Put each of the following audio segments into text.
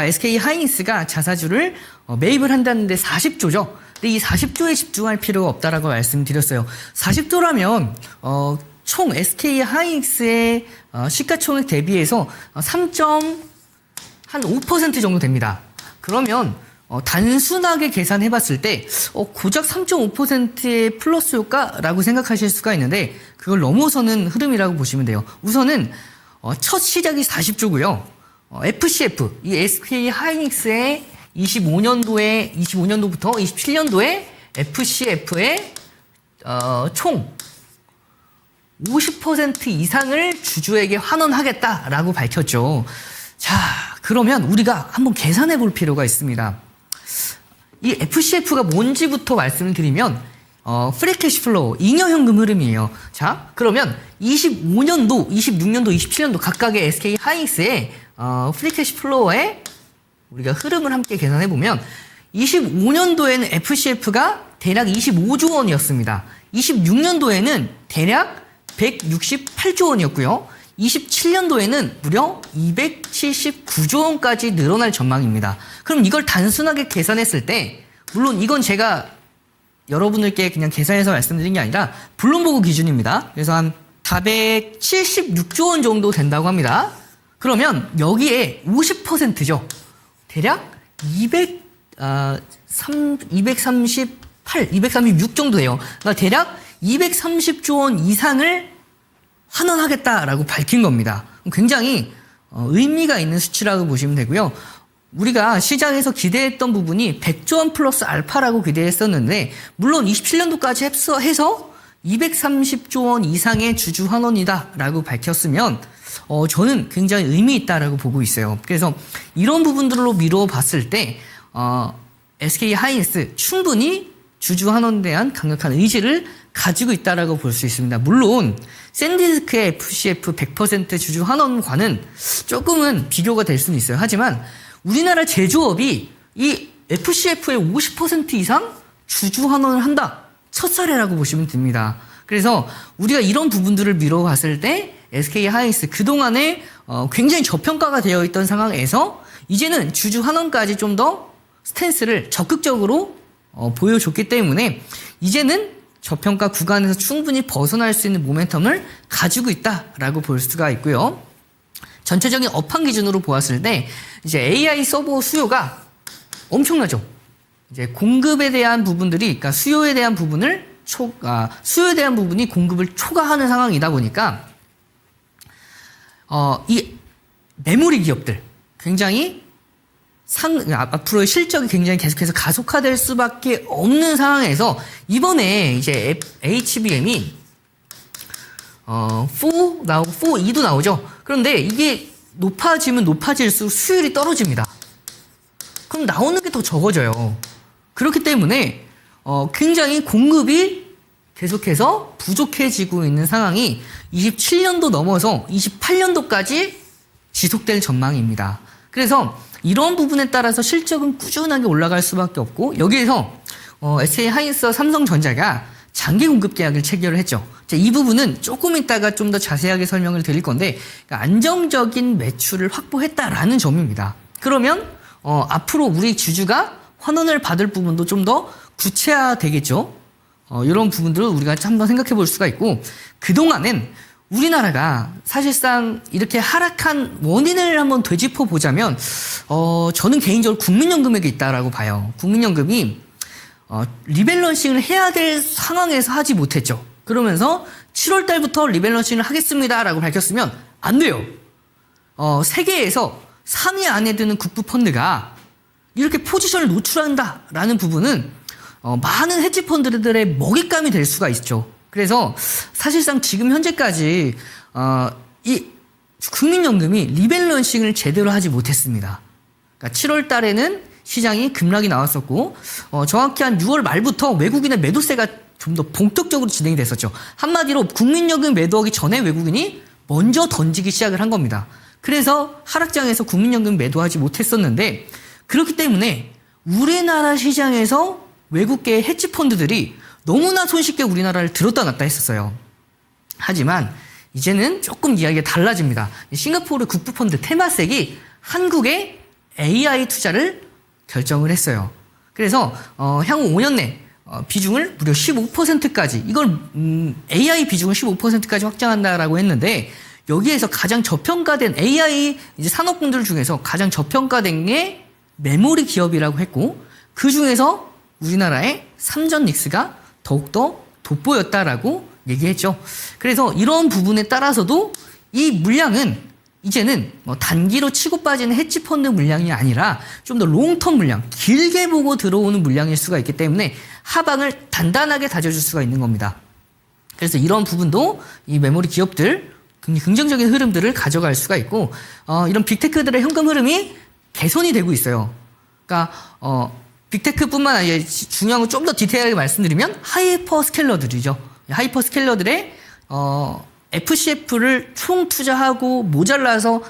SK 하이닉스가 자사주를 매입을 한다는데 40조죠. 근데 이 40조에 집중할 필요가 없다라고 말씀드렸어요. 40조라면 총 SK 하이닉스의 시가총액 대비해서 3.5% 정도 됩니다. 그러면 단순하게 계산해봤을 때 고작 3.5%의 플러스 효과라고 생각하실 수가 있는데 그걸 넘어서는 흐름이라고 보시면 돼요. 우선은 첫 시작이 40조고요. FCF, 이 SK 하이닉스의 25년도부터 27년도에 FCF의 총 50% 이상을 주주에게 환원하겠다라고 밝혔죠. 자, 그러면 우리가 한번 계산해 볼 필요가 있습니다. 이 FCF가 뭔지부터 말씀을 드리면 프리 캐시플로우, 잉여현금 흐름이에요. 자, 그러면 25년도, 26년도, 27년도 각각의 SK 하이닉스의 프리 캐시플로우의 우리가 흐름을 함께 계산해 보면 25년도에는 FCF가 대략 25조 원이었습니다. 26년도에는 대략 168조 원이었고요. 27년도에는 무려 279조 원까지 늘어날 전망입니다. 그럼 이걸 단순하게 계산했을 때, 물론 이건 제가 여러분들께 그냥 계산해서 말씀드린 게 아니라 블룸버그 기준입니다. 그래서 한 476조 원 정도 된다고 합니다. 그러면 여기에 50%죠. 대략 236 정도 돼요. 그러니까 대략 230조 원 이상을 환원하겠다라고 밝힌 겁니다. 굉장히 의미가 있는 수치라고 보시면 되고요. 우리가 시장에서 기대했던 부분이 100조 원 플러스 알파라고 기대했었는데 물론 27년도까지 해서 230조 원 이상의 주주 환원이다라고 밝혔으면 저는 굉장히 의미 있다라고 보고 있어요. 그래서 이런 부분들로 미루어 봤을 때 SK 하이닉스 충분히 주주 환원에 대한 강력한 의지를 가지고 있다라고 볼 수 있습니다. 물론 샌디스크의 FCF 100% 주주 환원과는 조금은 비교가 될 수는 있어요. 하지만 우리나라 제조업이 이 FCF의 50% 이상 주주 환원을 한다. 첫 사례라고 보시면 됩니다. 그래서 우리가 이런 부분들을 미뤄봤을 때 SK 하이닉스 그동안에 굉장히 저평가가 되어 있던 상황에서 이제는 주주 환원까지 좀 더 스탠스를 적극적으로 보여줬기 때문에 이제는 저평가 구간에서 충분히 벗어날 수 있는 모멘텀을 가지고 있다라고 볼 수가 있고요. 전체적인 업황 기준으로 보았을 때 이제 AI 서버 수요가 엄청나죠. 이제 공급에 대한 부분들이, 그러니까 수요에 대한 부분이 공급을 초과하는 상황이다 보니까 이 메모리 기업들 굉장히 앞으로의 실적이 굉장히 계속해서 가속화될 수밖에 없는 상황에서 이번에 이제 HBM이 4E도 나오죠. 그런데 이게 높아지면 높아질수록 수율이 떨어집니다. 그럼 나오는 게 더 적어져요. 그렇기 때문에 굉장히 공급이 계속해서 부족해지고 있는 상황이 27년도 넘어서 28년도까지 지속될 전망입니다. 그래서 이런 부분에 따라서 실적은 꾸준하게 올라갈 수밖에 없고 여기에서 SK 하이닉스와 삼성전자가 장기 공급 계약을 체결을 했죠. 이 부분은 조금 이따가 좀 더 자세하게 설명을 드릴 건데 그러니까 안정적인 매출을 확보했다라는 점입니다. 그러면 앞으로 우리 주주가 환원을 받을 부분도 좀 더 구체화되겠죠. 이런 부분들을 우리가 한번 생각해 볼 수가 있고 그동안은 우리나라가 사실상 이렇게 하락한 원인을 한번 되짚어 보자면 저는 개인적으로 국민연금에게 있다라고 봐요. 국민연금이 리밸런싱을 해야 될 상황에서 하지 못했죠. 그러면서 7월 달부터 리밸런싱을 하겠습니다라고 밝혔으면 안 돼요. 세계에서 3위 안에 드는 국부 펀드가 이렇게 포지션을 노출한다라는 부분은 많은 헤지 펀드들의 먹잇감이 될 수가 있죠. 그래서 사실상 지금 현재까지 이 국민연금이 리밸런싱을 제대로 하지 못했습니다. 그러니까 7월 달에는 시장이 급락이 나왔었고 정확히 한 6월 말부터 외국인의 매도세가 좀 더 본격적으로 진행이 됐었죠. 한마디로 국민연금 매도하기 전에 외국인이 먼저 던지기 시작을 한 겁니다. 그래서 하락장에서 국민연금 매도하지 못했었는데 그렇기 때문에 우리나라 시장에서 외국계 헤지펀드들이 너무나 손쉽게 우리나라를 들었다 놨다 했었어요. 하지만 이제는 조금 이야기가 달라집니다. 싱가포르 국부펀드 테마섹이 한국의 AI 투자를 결정을 했어요. 그래서 향후 5년 내 비중을 무려 15%까지 이걸 AI 비중을 15%까지 확장한다라고 했는데 여기에서 가장 저평가된 AI 이제 산업군들 중에서 가장 저평가된 게 메모리 기업이라고 했고 그 중에서 우리나라의 삼전닉스가 더욱더 돋보였다라고 얘기했죠. 그래서 이런 부분에 따라서도 이 물량은 이제는 뭐 단기로 치고 빠지는 헤지펀드 물량이 아니라 좀 더 롱텀 물량, 길게 보고 들어오는 물량일 수가 있기 때문에 하방을 단단하게 다져줄 수가 있는 겁니다. 그래서 이런 부분도 이 메모리 기업들 굉장히 긍정적인 흐름들을 가져갈 수가 있고 이런 빅테크들의 현금 흐름이 개선이 되고 있어요. 그러니까 빅테크뿐만 아니라 중요한 건 좀 더 디테일하게 말씀드리면 하이퍼 스케일러들이죠. 하이퍼 스케일러들의 FCF를 총 투자하고 모자라서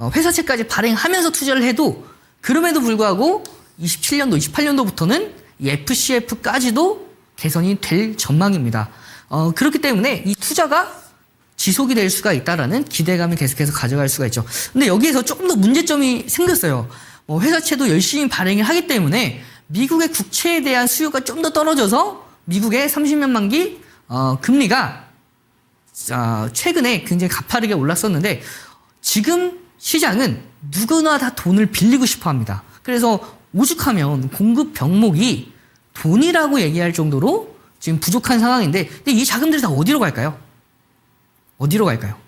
회사채까지 발행하면서 투자를 해도 그럼에도 불구하고 27년도, 28년도부터는 이 FCF까지도 개선이 될 전망입니다. 그렇기 때문에 이 투자가 지속이 될 수가 있다라는 기대감을 계속해서 가져갈 수가 있죠. 근데 여기에서 조금 더 문제점이 생겼어요. 회사채도 열심히 발행을 하기 때문에 미국의 국채에 대한 수요가 좀 더 떨어져서 미국의 30년 만기 금리가 최근에 굉장히 가파르게 올랐었는데 지금 시장은 누구나 다 돈을 빌리고 싶어 합니다. 그래서 오죽하면 공급 병목이 돈이라고 얘기할 정도로 지금 부족한 상황인데 근데 이 자금들이 다 어디로 갈까요? 어디로 갈까요?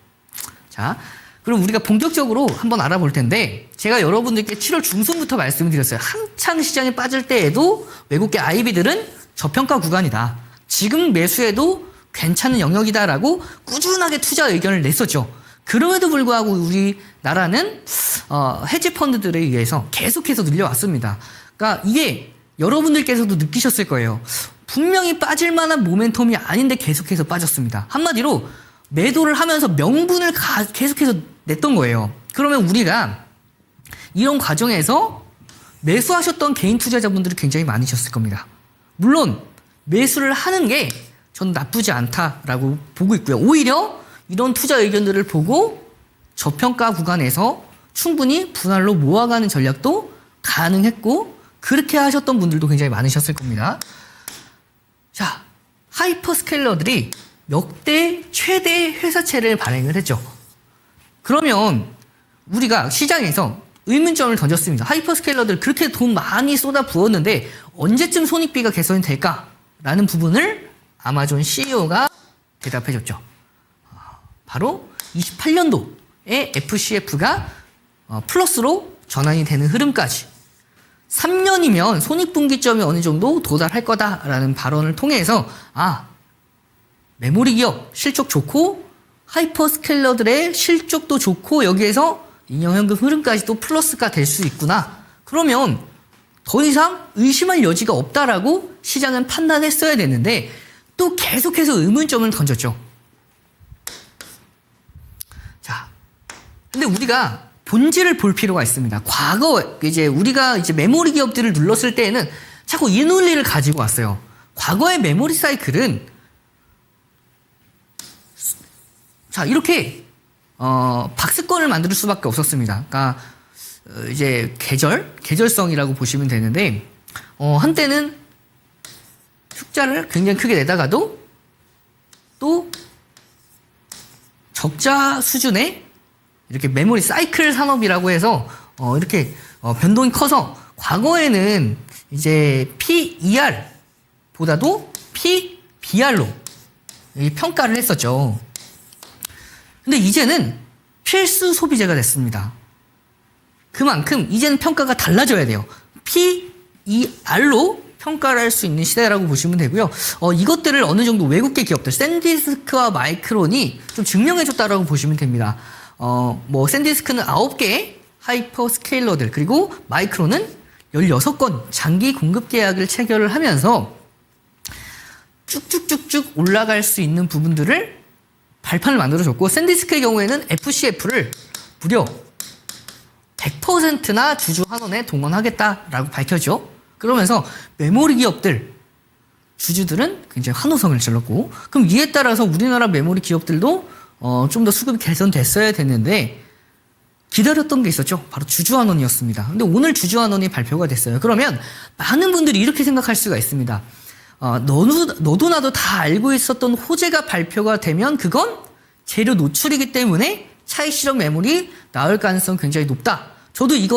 자, 그럼 우리가 본격적으로 한번 알아볼 텐데 제가 여러분들께 7월 중순부터 말씀을 드렸어요. 한창 시장에 빠질 때에도 외국계 IB들은 저평가 구간이다. 지금 매수해도 괜찮은 영역이다라고 꾸준하게 투자 의견을 냈었죠. 그럼에도 불구하고 우리나라는 헤지 펀드들에 의해서 계속해서 늘려왔습니다. 그러니까 이게 여러분들께서도 느끼셨을 거예요. 분명히 빠질 만한 모멘텀이 아닌데 계속해서 빠졌습니다. 한마디로 매도를 하면서 명분을 계속해서 냈던 거예요. 그러면 우리가 이런 과정에서 매수하셨던 개인 투자자분들이 굉장히 많으셨을 겁니다. 물론 매수를 하는 게 저는 나쁘지 않다라고 보고 있고요. 오히려 이런 투자 의견들을 보고 저평가 구간에서 충분히 분할로 모아가는 전략도 가능했고 그렇게 하셨던 분들도 굉장히 많으셨을 겁니다. 자, 하이퍼스케일러들이 역대 최대 회사채를 발행을 했죠. 그러면 우리가 시장에서 의문점을 던졌습니다. 하이퍼스케일러들 그렇게 돈 많이 쏟아 부었는데 언제쯤 손익비가 개선이 될까라는 부분을 아마존 CEO가 대답해줬죠. 바로 28년도에 FCF가 플러스로 전환이 되는 흐름까지 3년이면 손익분기점이 어느 정도 도달할 거다라는 발언을 통해서 메모리 기업 실적 좋고 하이퍼스케일러들의 실적도 좋고 여기에서 인형현금 흐름까지 또 플러스가 될 수 있구나. 그러면 더 이상 의심할 여지가 없다라고 시장은 판단했어야 됐는데 또 계속해서 의문점을 던졌죠. 자, 근데 우리가 본질을 볼 필요가 있습니다. 과거 이제 우리가 이제 메모리 기업들을 눌렀을 때에는 자꾸 이 논리를 가지고 왔어요. 과거의 메모리 사이클은 자 이렇게 박스권을 만들 수밖에 없었습니다. 그러니까 이제 계절성이라고 보시면 되는데 한때는 흑자를 굉장히 크게 내다가도 또 적자 수준의 이렇게 메모리 사이클 산업이라고 해서 이렇게 변동이 커서 과거에는 이제 PER 보다도 PBR로 평가를 했었죠. 근데 이제는 필수 소비재가 됐습니다. 그만큼 이제는 평가가 달라져야 돼요. PER로 평가를 할 수 있는 시대라고 보시면 되고요. 이것들을 어느 정도 외국계 기업들, 샌디스크와 마이크론이 좀 증명해줬다라고 보시면 됩니다. 샌디스크는 9개의 하이퍼 스케일러들, 그리고 마이크론은 16건 장기 공급 계약을 체결을 하면서 쭉쭉쭉쭉 올라갈 수 있는 부분들을 발판을 만들어줬고, 샌디스크의 경우에는 FCF를 무려 100%나 주주 환원에 동원하겠다라고 밝혀죠. 그러면서 메모리 기업들, 주주들은 굉장히 환호성을 질렀고, 그럼 이에 따라서 우리나라 메모리 기업들도 좀 더 수급이 개선됐어야 됐는데, 기다렸던 게 있었죠. 바로 주주환원이었습니다. 근데 오늘 주주환원이 발표가 됐어요. 그러면 많은 분들이 이렇게 생각할 수가 있습니다. 너도 나도 다 알고 있었던 호재가 발표가 되면 그건 재료 노출이기 때문에 차익 실현 매물이 나올 가능성이 굉장히 높다. 저도 이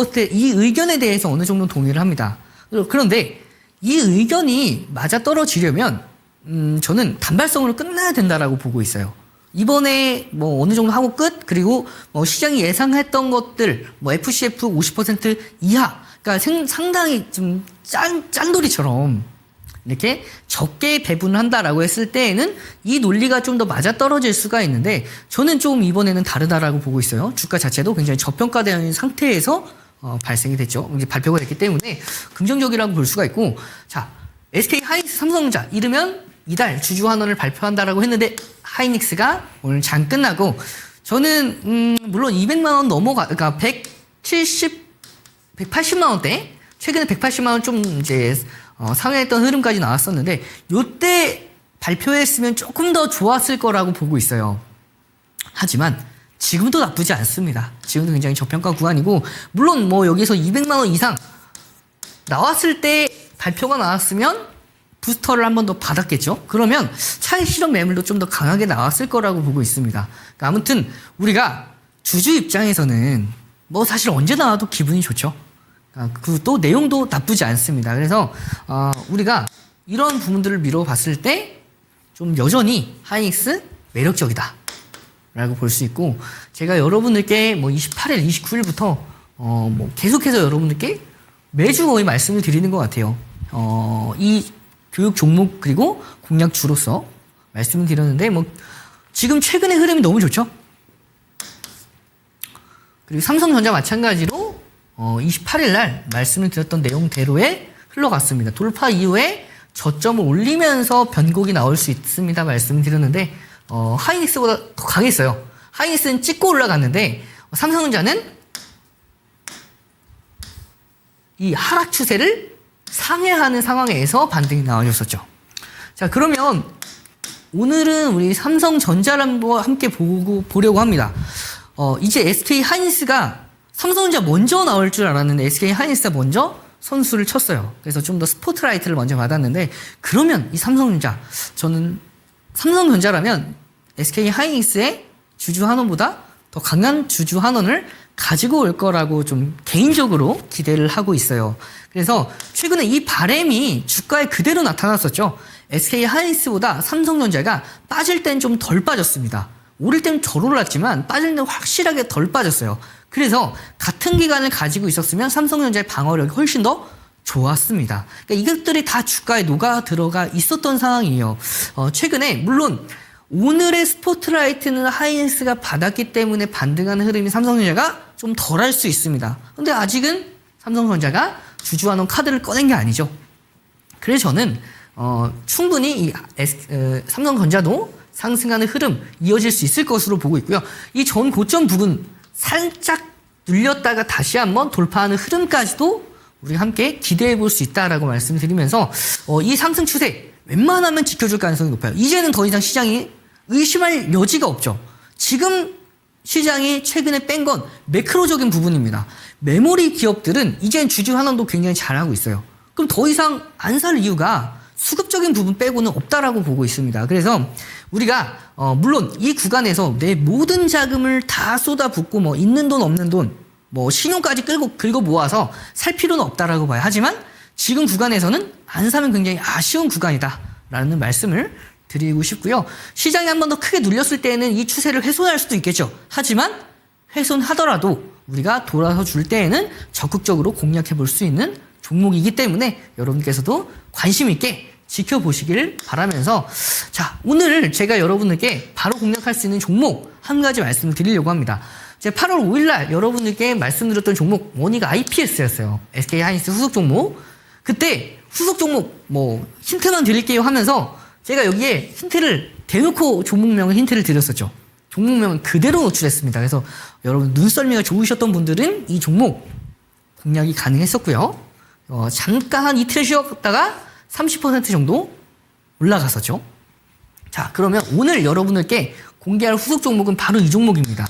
의견에 대해서 어느 정도 동의를 합니다. 그런데 이 의견이 맞아떨어지려면 저는 단발성으로 끝나야 된다라고 보고 있어요. 이번에 뭐 어느 정도 하고 끝, 그리고 뭐 시장이 예상했던 것들, 뭐 FCF 50% 이하, 그러니까 상당히 좀 짠돌이처럼 이렇게 적게 배분을 한다라고 했을 때에는 이 논리가 좀 더 맞아떨어질 수가 있는데, 저는 좀 이번에는 다르다라고 보고 있어요. 주가 자체도 굉장히 저평가되어 있는 상태에서 발생이 됐죠. 이제 발표가 됐기 때문에 긍정적이라고 볼 수가 있고, 자, SK 하이닉스 삼성전자 이르면 이달 주주환원을 발표한다라고 했는데 하이닉스가 오늘 장 끝나고 저는 물론 200만 원 그러니까 180만 원대, 최근에 180만 원 좀 이제 상회했던 흐름까지 나왔었는데 요때 발표했으면 조금 더 좋았을 거라고 보고 있어요. 하지만 지금도 나쁘지 않습니다. 지금도 굉장히 저평가 구간이고, 물론 뭐 여기서 200만 원 이상 나왔을 때 발표가 나왔으면 부스터를 한 번 더 받았겠죠. 그러면 차익 실현 매물도 좀 더 강하게 나왔을 거라고 보고 있습니다. 그러니까 아무튼 우리가 주주 입장에서는 뭐 사실 언제 나와도 기분이 좋죠. 그 또 내용도 나쁘지 않습니다. 그래서 우리가 이런 부분들을 미뤄봤을 때 좀 여전히 하이닉스 매력적이다 라고 볼 수 있고, 제가 여러분들께 뭐 28일, 29일부터 뭐 계속해서 여러분들께 매주 거의 말씀을 드리는 것 같아요. 이 교육 종목 그리고 공략 주로서 말씀을 드렸는데, 뭐 지금 최근의 흐름이 너무 좋죠. 그리고 삼성전자 마찬가지로 28일 날 말씀을 드렸던 내용대로에 흘러갔습니다. 돌파 이후에 저점을 올리면서 변곡이 나올 수 있습니다 말씀을 드렸는데, 하이닉스보다 더 강했어요. 하이닉스는 찍고 올라갔는데 삼성전자는 이 하락 추세를 상회하는 상황에서 반등이 나와줬었죠. 자, 그러면 오늘은 우리 삼성전자를 한번 함께 보려고 합니다. 이제 SK 하이닉스가 삼성전자 먼저 나올 줄 알았는데 SK 하이닉스가 먼저 선수를 쳤어요. 그래서 좀 더 스포트라이트를 먼저 받았는데, 그러면 이 삼성전자, 저는 삼성전자라면 SK 하이닉스의 주주 환원보다 더 강한 주주 환원을 가지고 올 거라고 좀 개인적으로 기대를 하고 있어요. 그래서 최근에 이 바램이 주가에 그대로 나타났었죠. SK 하이닉스보다 삼성전자가 빠질 땐 좀 덜 빠졌습니다. 오를 땐 덜 올랐지만 빠질 때는 확실하게 덜 빠졌어요. 그래서 같은 기간을 가지고 있었으면 삼성전자의 방어력이 훨씬 더 좋았습니다. 그러니까 이것들이 다 주가에 녹아 들어가 있었던 상황이에요. 최근에 물론 오늘의 스포트라이트는 하이닉스가 받았기 때문에 반등하는 흐름이 삼성전자가 좀 덜할 수 있습니다. 근데 아직은 삼성전자가 주주환원 카드를 꺼낸 게 아니죠. 그래서 저는 충분히 이 삼성전자도 상승하는 흐름 이어질 수 있을 것으로 보고 있고요. 이 전 고점 부근 살짝 눌렸다가 다시 한번 돌파하는 흐름까지도 우리 함께 기대해 볼 수 있다라고 말씀드리면서 이 상승 추세 웬만하면 지켜줄 가능성이 높아요. 이제는 더 이상 시장이 의심할 여지가 없죠. 지금 시장이 최근에 뺀 건 매크로적인 부분입니다. 메모리 기업들은 이젠 주주 환원도 굉장히 잘하고 있어요. 그럼 더 이상 안 살 이유가 수급적인 부분 빼고는 없다라고 보고 있습니다. 그래서 우리가 물론 이 구간에서 내 모든 자금을 다 쏟아붓고 뭐 있는 돈 없는 돈 뭐 신용까지 긁어 모아서 살 필요는 없다라고 봐요. 하지만 지금 구간에서는 안 사면 굉장히 아쉬운 구간이다라는 말씀을 드리고 싶고요. 시장이 한 번 더 크게 눌렸을 때는 이 추세를 훼손할 수도 있겠죠. 하지만 훼손하더라도 우리가 돌아서 줄 때에는 적극적으로 공략해 볼 수 있는 종목이기 때문에 여러분께서도 관심 있게 지켜보시길 바라면서, 자, 오늘 제가 여러분들께 바로 공략할 수 있는 종목 한 가지 말씀을 드리려고 합니다. 제가 8월 5일 날 여러분들께 말씀드렸던 종목 원익 IPS였어요. SK 하이닉스 후속 종목. 그때 후속 종목 뭐 힌트만 드릴게요 하면서 제가 여기에 힌트를 대놓고 종목명을 힌트를 드렸었죠. 종목명은 그대로 노출했습니다. 그래서 여러분 눈썰미가 좋으셨던 분들은 이 종목 공략이 가능했었고요. 잠깐 한 이틀 쉬었다가 30% 정도 올라갔었죠. 자, 그러면 오늘 여러분들께 공개할 후속 종목은 바로 이 종목입니다.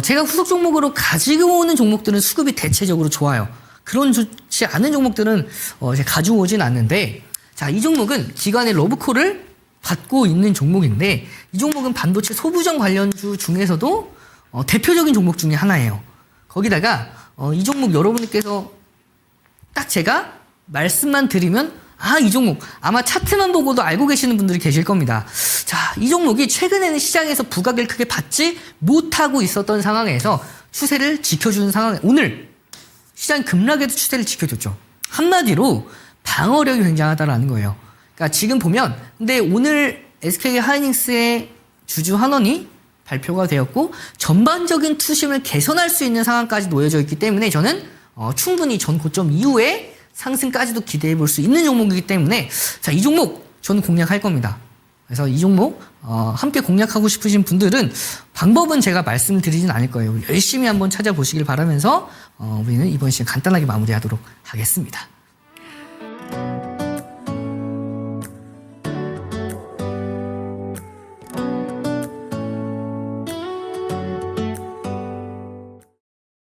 제가 후속 종목으로 가지고 오는 종목들은 수급이 대체적으로 좋아요. 그런 좋지 않은 종목들은 제가 가지고 오진 않는데, 자, 이 종목은 기관의 러브콜을 받고 있는 종목인데, 이 종목은 반도체 소부정 관련주 중에서도 대표적인 종목 중에 하나예요. 거기다가 이 종목 여러분께서 딱 제가 말씀만 드리면 이 종목 아마 차트만 보고도 알고 계시는 분들이 계실 겁니다. 자, 이 종목이 최근에는 시장에서 부각을 크게 받지 못하고 있었던 상황에서 추세를 지켜주는 상황에 오늘 시장 급락에도 추세를 지켜줬죠. 한마디로 방어력이 굉장하다라는 거예요. 그러니까 지금 보면 근데 오늘 SK 하이닉스의 주주 환원이 발표가 되었고 전반적인 투심을 개선할 수 있는 상황까지 놓여져 있기 때문에 저는 충분히 전 고점 이후에 상승까지도 기대해 볼 수 있는 종목이기 때문에 자, 이 종목 저는 공략할 겁니다. 그래서 이 종목 함께 공략하고 싶으신 분들은 방법은 제가 말씀드리진 않을 거예요. 열심히 한번 찾아보시길 바라면서 우리는 이번 시간 간단하게 마무리하도록 하겠습니다.